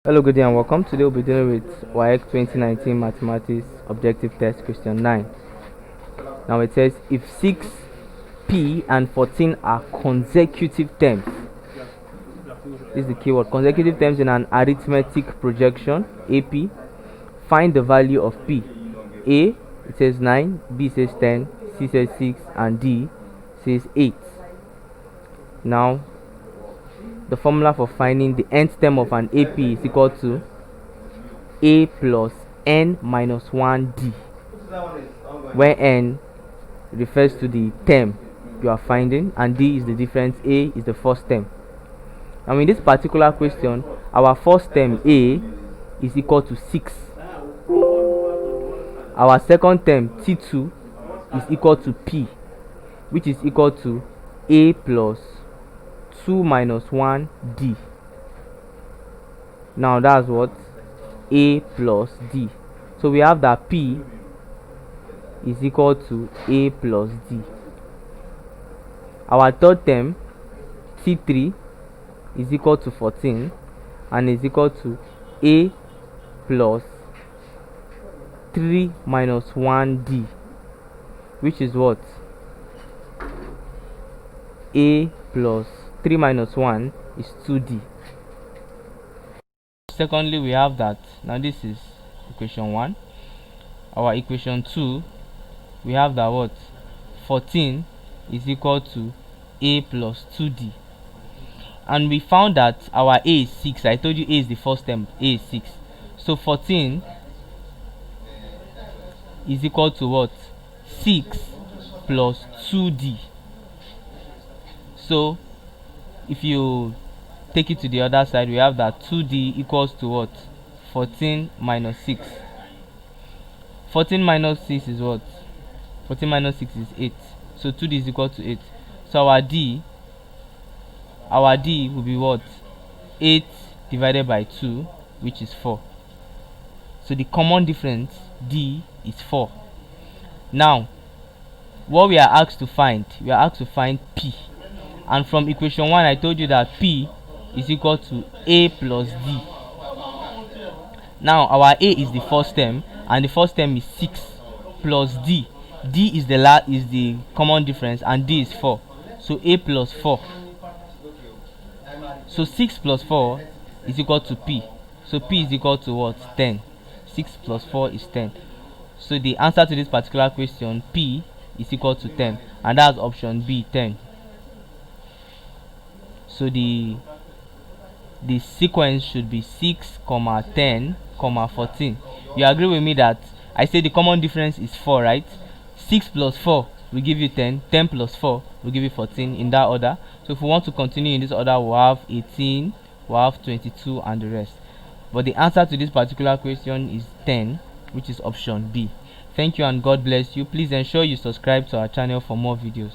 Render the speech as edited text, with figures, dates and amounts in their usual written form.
Hello, good day and welcome. Today we'll be dealing with WAEC 2019 Mathematics Objective Test Question 9. Now it says if 6p and 14 are consecutive terms. This is the keyword. Consecutive terms in an arithmetic projection, AP. Find the value of p. A, it says 9, B says 10, C says 6, and D says 8. Now the formula for finding the nth term of an AP is equal to A plus n minus 1D, where n refers to the term you are finding and D is the difference. A is the first term. Now in this particular question, our first term A is equal to 6. Our second term T2 is equal to P, which is equal to A plus 2 minus 1D. Now that's what? A plus D. So we have that P is equal to A plus D. Our third term T3 is equal to 14 and is equal to A plus 3 minus 1D, which is what? A plus 3 minus 1 is 2D. Secondly, we have that. Now this is equation 1. Our equation 2, we have that what? 14 is equal to A plus 2D. And we found that our A is 6. I told you A is the first term. A is 6. So 14 is equal to what? 6 plus 2D. So if you take it to the other side, we have that 2D equals to what? 14 minus 6. 14 minus 6 is what? 14 minus 6 is 8. So 2D is equal to 8. So our D will be what? 8 divided by 2, which is 4. So the common difference, D, is 4. Now, what we are asked to find, we are asked to find P. And from equation 1, I told you that P is equal to A plus D. Now, our A is the first term, and the first term is 6 plus D. D is the common difference, and D is 4. So A plus 4. So 6 plus 4 is equal to P. So P is equal to what? 10. 6 plus 4 is 10. So the answer to this particular question, P is equal to 10, and that's option B, 10. So the sequence should be 6, 10, 14. You agree with me that I say the common difference is 4, right? 6 plus 4 will give you 10. 10 plus 4 will give you 14, in that order. So if we want to continue in this order, we'll have 18, we'll have 22, and the rest. But the answer to this particular question is 10, which is option B. Thank you and God bless you. Please ensure you subscribe to our channel for more videos.